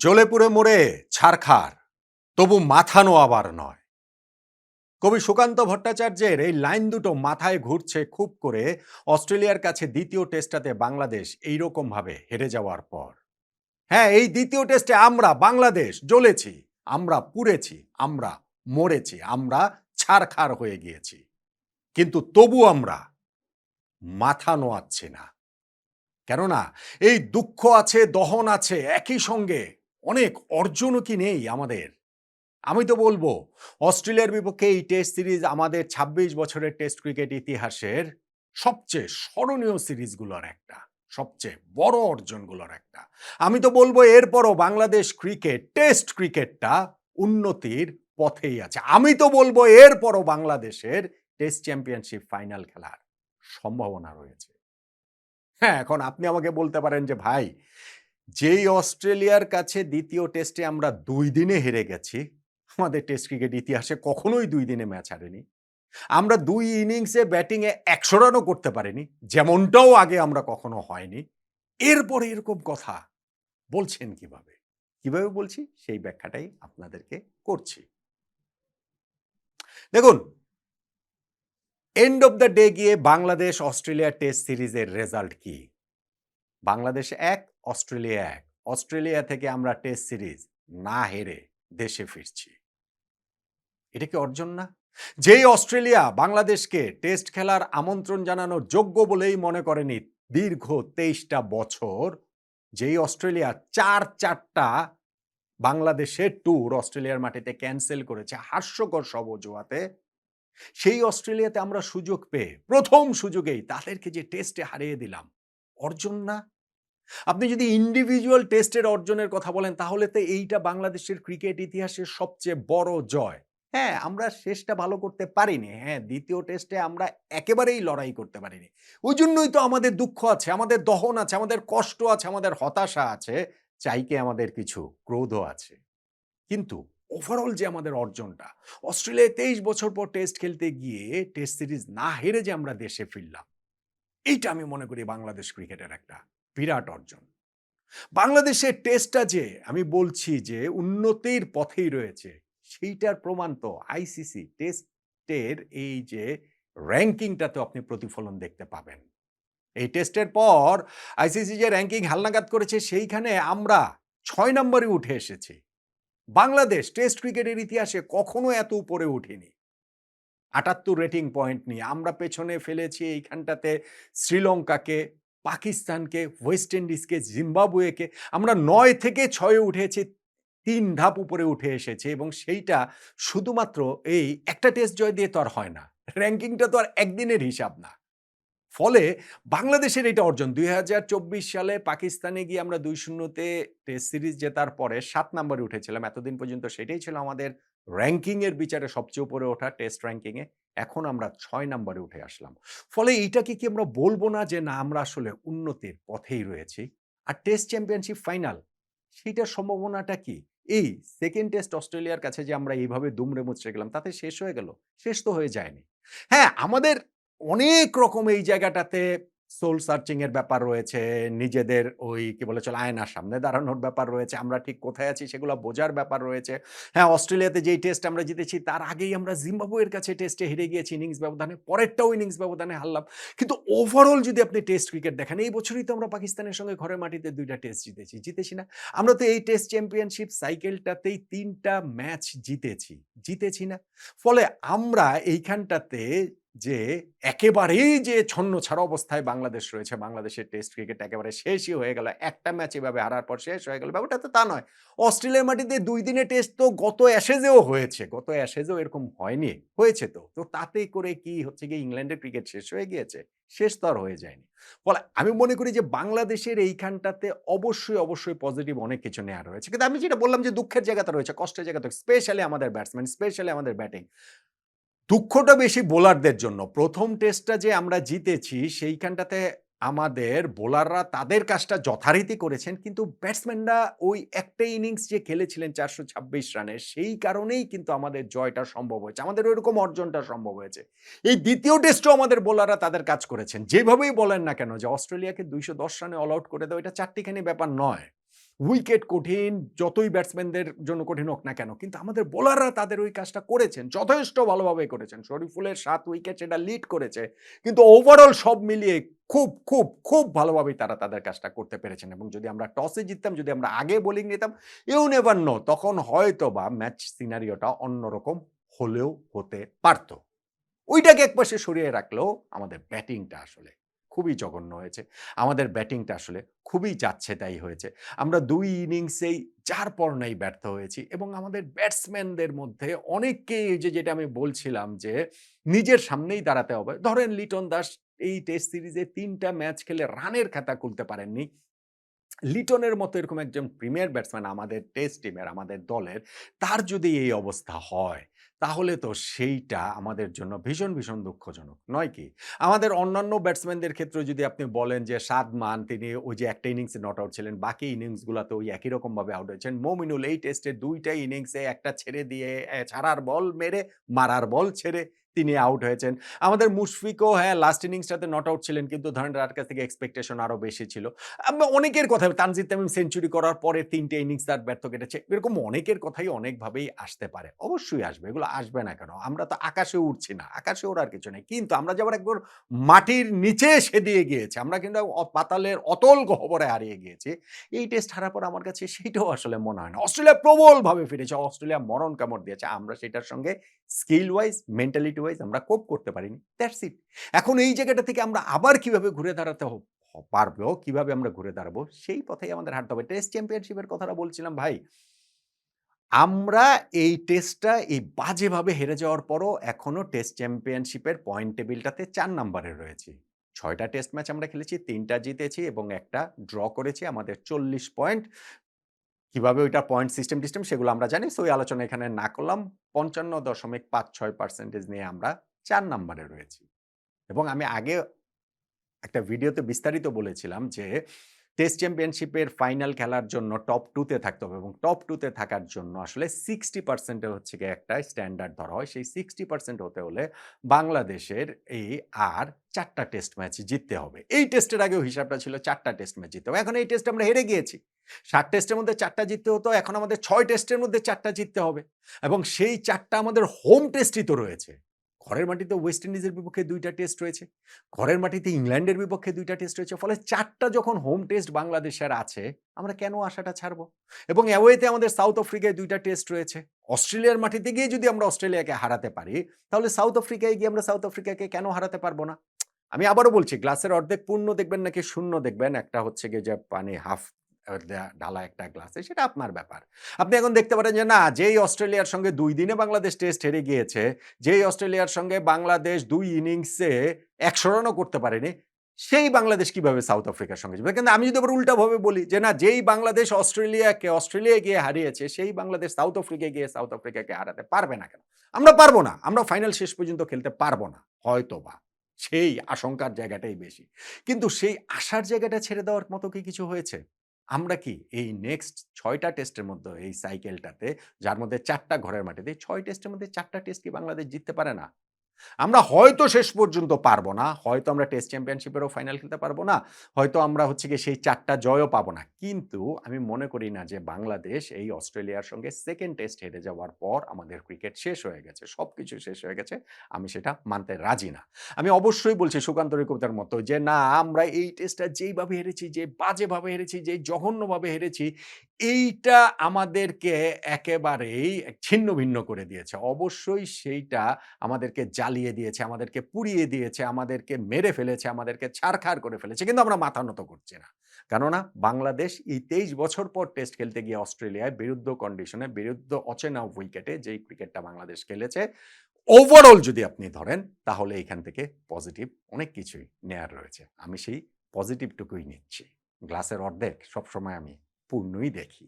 জ্বলে পুড়ে মরে ছারখার, তবু মাথা নোয়াবার নয়। কবি সুকান্ত ভট্টাচার্যের এই লাইন দুটো মাথায় ঘুরছে খুব করে অস্ট্রেলিয়ার কাছে দ্বিতীয় টেস্টটাতে বাংলাদেশ এইরকম ভাবে হেরে যাওয়ার পর। হ্যাঁ, এই দ্বিতীয় টেস্টে আমরা বাংলাদেশ জ্বলেছি, আমরা পুড়েছি, আমরা মরেছি, আমরা ছারখার হয়ে গিয়েছি, কিন্তু তবু আমরা মাথা নোয়াচ্ছি না। কেননা এই দুঃখ আছে, দহন আছে, একই সঙ্গে অনেক অর্জনও কি নেই আমাদের? আমি তো বলবো অস্ট্রেলিয়ার বিপক্ষে এই টেস্ট সিরিজ আমাদের ২৬ বছরের টেস্ট ক্রিকেট ইতিহাসের সবচেয়ে স্মরণীয় সিরিজগুলোর একটা, সবচেয়ে বড় অর্জনগুলোর একটা। আমি তো বলবো এরপরও বাংলাদেশ ক্রিকেট, টেস্ট ক্রিকেটটা উন্নতির পথেই আছে। আমি তো বলবো এরপরও বাংলাদেশের টেস্ট চ্যাম্পিয়নশিপ ফাইনাল খেলার সম্ভাবনা রয়েছে। হ্যাঁ, এখন আপনি আমাকে বলতে পারেন যে ভাই, যেই অস্ট্রেলিয়ার কাছে দ্বিতীয় টেস্টে আমরা ২ দিনে হেরে গেছি, আমাদের টেস্ট ক্রিকেট ইতিহাসে কখনোই ২ দিনে ম্যাচ হারেনি। আমরা ২ ইনিংসে ব্যাটিংয়ে ১০০ রানও করতে পারিনি, যেমনটাও আগে আমরা কখনো হয়নি। এরপরে এরকম কথা বলছেন কিভাবে? কিভাবে বলছি সেই ব্যাখ্যাটাই আপনাদেরকে করছি। দেখুন, এন্ড অফ দ্য ডে গিয়ে বাংলাদেশ অস্ট্রেলিয়া টেস্ট সিরিজের রেজাল্ট কি? বাংলাদেশ ১, অস্ট্রেলিয়া ১। অস্ট্রেলিয়া থেকে আমরা টেস্ট সিরিজ না হেরে দেশে ফিরছি। এটা কি অর্জন না? যেই অস্ট্রেলিয়া বাংলাদেশকে টেস্ট খেলার আমন্ত্রণ জানানোর যোগ্য বলেই মনে করেনি দীর্ঘ ২৩টা বছর, যেই অস্ট্রেলিয়া ৪টা বাংলাদেশের ট্যুর অস্ট্রেলিয়ার মাটিতে ক্যানসেল করেছে হাস্যকর সব অজুহাতে, সেই অস্ট্রেলিয়াতে আমরা সুযোগ পেয়ে প্রথম সুযোগেই তাদেরকে যে টেস্টে হারিয়ে দিলাম, অর্জন না? আপনি যদি ইন্ডিভিজুয়াল টেস্টের অর্জনের কথা বলেন তাহলে তো এইটা বাংলাদেশের ক্রিকেট ইতিহাসের সবচেয়ে বড় জয়। হ্যাঁ, আমরা শেষটা ভালো করতে পারিনি। হ্যাঁ, দ্বিতীয় টেস্টে আমরা একেবারেই লড়াই করতে পারিনি। ওইজন্যই তো আমাদের দুঃখ আছে, আমাদের দহন আছে, আমাদের কষ্ট আছে, আমাদের হতাশা আছে, চাইকে আমাদের কিছু ক্রোধও আছে। কিন্তু ওভারঅল যে আমাদের অর্জনটা, অস্ট্রেলিয়ায় ২৩ বছর পর টেস্ট খেলতে গিয়ে টেস্ট সিরিজ না হেরে যে আমরা দেশে ফিরলাম, এইটা আমি মনে করি বাংলাদেশ ক্রিকেটের একটা বিরাট অর্জন। বাংলাদেশের টেস্টটা যে আমি বলছি যে উন্নতির পথেই রয়েছে, সেইটার প্রমাণ তো আইসিসি টেস্টের এই যে র‍্যাংকিংটাতেও আপনি প্রতিফলন দেখতে পাবেন। এই টেস্টের পর আইসিসি যে র‍্যাংকিং হালনাগাদ করেছে সেইখানে আমরা ৬ নম্বরে উঠে এসেছি। বাংলাদেশ টেস্ট ক্রিকেটের ইতিহাসে কখনো এত উপরে উঠেনি। ৭৮ রেটিং পয়েন্ট নিয়ে আমরা পেছনে ফেলেছি এইখানটাতে শ্রীলঙ্কাকে, পাকিস্তানকে, ওয়েস্ট ইন্ডিজকে, জিম্বাবুয়েকে। আমরা ৯ থেকে ৬ এ উঠেছি, ৩ ধাপ উপরে উঠে এসেছি এবং সেইটা শুধুমাত্র এই একটা টেস্ট জয় দিয়ে তো আর হয় না। র‍্যাংকিংটা তো আর একদিনের হিসাব না। ফলে বাংলাদেশের এটা অর্জন। ২০২৪ সালে পাকিস্তানে গিয়ে আমরা ২-০ তে টেস্ট সিরিজ জেতার পরে ৭ নম্বরে উঠেছিলাম। এতদিন পর্যন্ত সেটাই ছিল আমাদের র‍্যাংকিং এর বিচারে সবচেয়ে উপরে ওঠা টেস্ট র‍্যাংকিং এ। এখন আমরা ৬ নম্বরে উঠে আসলাম। ফলে এইটাকে কি আমরা বলব না যে না আমরা আসলে উন্নতির পথেই রয়েছি? আর টেস্ট চ্যাম্পিয়নশিপ ফাইনাল সেটার সম্ভাবনাটা কি? এই 2nd টেস্ট অস্ট্রেলিয়ার কাছে যে আমরা এইভাবে দুমড়ে মুচড়ে গেলাম তাতে শেষ হয়ে গেল? শেষ তো হয়ে যায়নি। হ্যাঁ, আমাদের অনেক রকম এই জায়গাটাতে সোল সার্চিং এর ব্যাপার রয়েছে। নিজেদের ওই কি বলে চলে আয়নার সামনে দাঁড়ানোর ব্যাপার রয়েছে। আমরা ঠিক কোথায় আছি সেগুলা বোঝার ব্যাপার রয়েছে। হ্যাঁ, অস্ট্রেলিয়াতে যেই টেস্ট আমরা জিতেছি তার আগেই আমরা জিম্বাবুয়ের কাছে টেস্টে হেরে গিয়েছি ইনিংস ব্যবধানে। পরেরটাও ইনিংস ব্যবধানে হারলাম। কিন্তু ওভারঅল যদি আপনি টেস্ট ক্রিকেট দেখেন, এই বছরই তো আমরা পাকিস্তানের সঙ্গে ঘরের মাটিতে ২ টা টেস্ট জিতেছি। জিতেছি না? আমরা তো এই টেস্ট চ্যাম্পিয়নশিপ সাইকেলটাতেই ৩ টা ম্যাচ জিতেছি। জিতেছি না? ফলে আমরা এইখানটাতে যে একেবারেই যে ছন্নছাড়া অবস্থায় বাংলাদেশ রয়েছে, বাংলাদেশের টেস্ট ক্রিকেট একেবারে শেষই হয়ে গেল। একটা ম্যাচ এভাবে হারার পর শেষ হয়ে গেল। ব্যাপারটা তো তা নয়। অস্ট্রেলিয়ার মাটিতে ২ দিনের টেস্ট তো গত অ্যাশেজেও হয়েছে। গত অ্যাশেজেও এরকম হয়নি? হয়েছে তো। তো তাতে করে কি হচ্ছে গিয়ে ইংল্যান্ডের ক্রিকেট শেষ হয়ে গিয়েছে? শেষ তো আর হয়ে যায়নি। ফলে আমি মনে করি যে বাংলাদেশের এইখানটাতে অবশ্যই পজিটিভ অনেক কিছু নেয়া রয়েছে। কিন্তু আমি যেটা বললাম যে দুঃখের জায়গাটা রয়েছে, কষ্টের জায়গাটা স্পেশালি আমাদের ব্যাটসম্যান, স্পেশালি আমাদের ব্যাটিং। দুঃখটা বেশি বোলারদের জন্য। ১ম টেস্টটা যে আমরা জিতেছি সেইখানটাতে আমাদের বোলাররা তাদের কাজটা যথারীতি করেছেন। কিন্তু ব্যাটসম্যানরা ওই একটা ইনিংস যে খেলেছিলেন ৪২৬ রানের সেই কারণেই কিন্তু আমাদের জয়টা সম্ভব হয়েছে। আমাদের ঐরকম অর্জনটা সম্ভব হয়েছে। এই ২য় টেস্টেও আমাদের বোলাররা তাদের কাজ করেছেন। যেভাবেই বলেন না কেন যে অস্ট্রেলিয়াকে ২১০ রানে অল আউট করে দেওয়া এটা চাট্টিখানি ব্যাপার নয়। উইকেট কঠিন, যতই ব্যাটসম্যানদের জন্য কঠিন হোক না কেন। কিন্তু আমাদের বোলাররা তাদের ওই কাজটা করেছেন। যথেষ্ট ভালোভাবে করেছেন। শরীফুলের ৭ উইকেট সেটা লিড করেছে। কিন্তু ওভারঅল সব মিলিয়ে খুব ভালোভাবেই তারা তাদের কাজটা করতে পেরেছেন। এবং যদি আমরা টসে জিততাম, যদি আমরা আগে বোলিং নিতাম, ইউ নেভার নো, তখন হয়তোবা ম্যাচ সিনারিওটা অন্যরকম হলেও হতে পারত। ওইটাকে একপাশে সরিয়ে রাখলেও আমাদের ব্যাটিংটা আসলে খুবই জঘন্য হয়েছে। আমাদের ব্যাটিংটা আসলে খুবই যাচ্ছেতাই হয়েছে। আমরা ২ ইনিংসেই যার পর নাই ব্যর্থ হয়েছি এবং আমাদের ব্যাটসম্যানদের মধ্যে অনেককেই এই যে যেটা আমি বলছিলাম যে নিজের সামনেই দাঁড়াতে হবে। ধরেন লিটন দাস এই টেস্ট সিরিজে ৩ টা ম্যাচ খেলে রানের খাতা খুলতে পারেননি। লিটনের মতো এরকম একজন প্রিমিয়ার ব্যাটসম্যান আমাদের টেস্ট টিমের, আমাদের দলের, তার যদি এই অবস্থা হয়, তাহলে তো সেইটা আমাদের জন্য ভীষণ দুঃখজনক, নয় কি? আমাদের অন্যান্য ব্যাটসম্যানদের ক্ষেত্রেও যদি আপনি বলেন যে সাদমান তিনি ওই যে একটা ইনিংসে নট আউট ছিলেন, বাকি ইনিংসগুলাতে ওই একই রকমভাবে আউট হয়েছেন। মমিনুল এই টেস্টের ২ টা ইনিংসে একটা ছেড়ে দিয়ে ছাড়ার বল মেরে, মারার বল ছেড়ে তিনি আউট হয়েছেন। আমাদের মুশফিকও হ্যাঁ, লাস্ট ইনিংসটাতে নট আউট ছিলেন কিন্তু ধরেন তার কাছ থেকে এক্সপেকটেশন আরো বেশি ছিল। অনেকের কথা তানজিদ তামিম সেঞ্চুরি করার পরে ৩ টে ইনিংস তার ব্যর্থ কেটেছে। এরকম অনেকের কথাই অনেকভাবেই আসতে পারে। অবশ্যই আসবে। এগুলো আসবে না কেন? আমরা তো আকাশে উড়ছি না। আকাশে ওড়ার কিছু নেই। কিন্তু আমরা যে আবার একবার মাটির নিচে সেদিয়ে গিয়েছি। আমরা কিন্তু পাতালের অতল গহ্বরে হারিয়ে গিয়েছি। এই টেস্ট হারার পর আমার কাছে সেইটাও আসলে মনে হয় না। অস্ট্রেলিয়া প্রবলভাবে ফিরেছে। অস্ট্রেলিয়া মরণ কামড় দিয়েছে। আমরা সেটার সঙ্গে স্কিল ওয়াইজ, মেন্টালিটি ওয়াইজ আমরা কোপ করতে পারিনি। That's it. এখন এই জায়গাটা থেকে আমরা আবার কিভাবে ঘুরে দাঁড়াতে পারবো, কিভাবে আমরা ঘুরে দাঁড়াবো, সেই পথেই আমাদের হাঁটতে হবে। টেস্ট চ্যাম্পিয়নশিপের কথাটা বলছিলাম ভাই। আমরা এই টেস্টটা এই বাজেভাবে হেরে যাওয়ার পরও এখনো টেস্ট চ্যাম্পিয়নশিপের পয়েন্ট টেবিলটাতে ৪ নাম্বারে রয়েছি। ৬ টা টেস্ট ম্যাচ আমরা খেলেছি, ৩ টা জিতেছি এবং ১ টা ড্র করেছি। আমাদের ৪০ পয়েন্ট। কিভাবে ওইটা পয়েন্ট সিস্টেম সেগুলো আমরা জানি। সো ওই আলোচনা এখানে না করলাম। ৫৫.৫৬% নিয়ে আমরা ৪ নাম্বারে রয়েছি। এবং আমি আগে একটা ভিডিওতে বিস্তারিত বলেছিলাম যে টেস্ট চ্যাম্পিয়নশিপের ফাইনাল খেলার জন্য টপ 2 তে থাকতে হবে এবং টপ 2 তে থাকার জন্য আসলে 60% এর হচ্ছে গিয়ে একটা স্ট্যান্ডার্ড ধরা হয়। সেই 60% হতে হলে বাংলাদেশের এই আর ৪ টা টেস্ট ম্যাচ জিততে হবে। এই টেস্টের আগেও হিসাবটা ছিল ৪ টা টেস্ট ম্যাচ জিততে হবে। এখন এই টেস্টে আমরা হেরে গিয়েছি। ৭ টেস্টের মধ্যে ৪ টা জিততে হতো। এখন আমাদের ৬ টেস্টের মধ্যে ৪ টা জিততে হবে। এবং সেই ৪ টা আমাদের হোম টেস্টই তো রয়েছে। ঘরের মাটিতে ওয়েস্ট ইন্ডিজের বিপক্ষে ২ টা টেস্ট রয়েছে। ঘরের মাটিতে ইংল্যান্ডের বিপক্ষে ২ টা টেস্ট রয়েছে। ফলে ৪ টা যখন হোম টেস্ট বাংলাদেশের আছে, আমরা কেন আশাটা ছাড়ব? এবং অ্যাওয়েতে আমাদের সাউথ আফ্রিকায় ২ টা টেস্ট রয়েছে। অস্ট্রেলিয়ার মাটিতে গিয়ে যদি আমরা অস্ট্রেলিয়াকে হারাতে পারি, তাহলে সাউথ আফ্রিকায় গিয়ে আমরা সাউথ আফ্রিকাকে কেন হারাতে পারব না? আমি আবারও বলছি, গ্লাসের অর্ধেক পূর্ণ দেখবেন নাকি শূন্য দেখবেন, একটা হচ্ছে গিয়ে যে পানি হাফ ঢালা একটা গ্লাসে, সেটা আপনার ব্যাপার। আপনি এখন দেখতে পারেন যে না, যেই অস্ট্রেলিয়ার সঙ্গে ২ দিনে বাংলাদেশ টেস্ট হেরে গিয়েছে, যেই অস্ট্রেলিয়ার সঙ্গে বাংলাদেশ ২ ইনিংসে ১০০ রানও করতে পারেনি, সেই বাংলাদেশ কিভাবে সাউথ আফ্রিকার সঙ্গে যাবে? কিন্তু আমি যদি আবার উল্টাভাবে বলি যে না, যেই বাংলাদেশ অস্ট্রেলিয়ায় গিয়ে হারিয়েছে, সেই বাংলাদেশ সাউথ আফ্রিকায় গিয়ে সাউথ আফ্রিকাকে হারাতে পারবে না কেন? আমরা পারব না। আমরা ফাইনাল শেষ পর্যন্ত খেলতে পারব না। হয়তোবা। সেই আশঙ্কার জায়গাটাই বেশি। কিন্তু সেই আশার জায়গাটা ছেড়ে দেওয়ার মতো কি কিছু হয়েছে? আমরা কি এই নেক্সট ৬ টা টেস্টের মধ্যে এই সাইকেলটাতে, যার মধ্যে ৪ টা ঘরের মাটিতে, ৬ টেস্টের মধ্যে ৪ টা টেস্ট কি বাংলাদেশ জিততে পারে না? আমরা হয়তো শেষ পর্যন্ত পারব না। হয়তো আমরা টেস্ট চ্যাম্পিয়নশিপেরও ফাইনাল খেলতে পারব না। হয়তো আমরা হচ্ছে গিয়ে সেই ৪ টা জয়ও পাবো না। কিন্তু আমি মনে করি না যে বাংলাদেশ এই অস্ট্রেলিয়ার সঙ্গে 2nd টেস্ট হেরে যাওয়ার পর আমাদের ক্রিকেট শেষ হয়ে গেছে। সবকিছু শেষ হয়ে গেছে। আমি সেটা মানতে রাজি না। আমি অবশ্যই বলছি সুকান্ত কবিতার মতো যে না, আমরা এই টেস্টটা যেইভাবে হেরেছি, যে বাজেভাবে হেরেছি, যে জঘন্যভাবে হেরেছি, এইটা আমাদেরকে একেবারেই ছিন্ন-ভিন্ন করে দিয়েছে। অবশ্যই সেইটা আমাদেরকে জ্বালিয়ে দিয়েছে, আমাদেরকে পুড়িয়ে দিয়েছে, আমাদেরকে মেরে ফেলেছে, আমাদেরকে ছারখার করে ফেলেছে। কিন্তু আমরা মাথা নত করছি না। কেননা বাংলাদেশ এই ২৩ বছর পর টেস্ট খেলতে গিয়ে অস্ট্রেলিয়ায় বিরুদ্ধ কন্ডিশনে, বিরুদ্ধ অচেনা উইকেটে যেই ক্রিকেটটা বাংলাদেশ খেলেছে, ওভারঅল যদি আপনি ধরেন, তাহলে এখান থেকে পজিটিভ অনেক কিছুই নেয়ার রয়েছে। আমি সেই পজিটিভ টুকুই নিচ্ছি। গ্লাসের অর্ধেক সবসময় আমি পূর্ণই দেখি।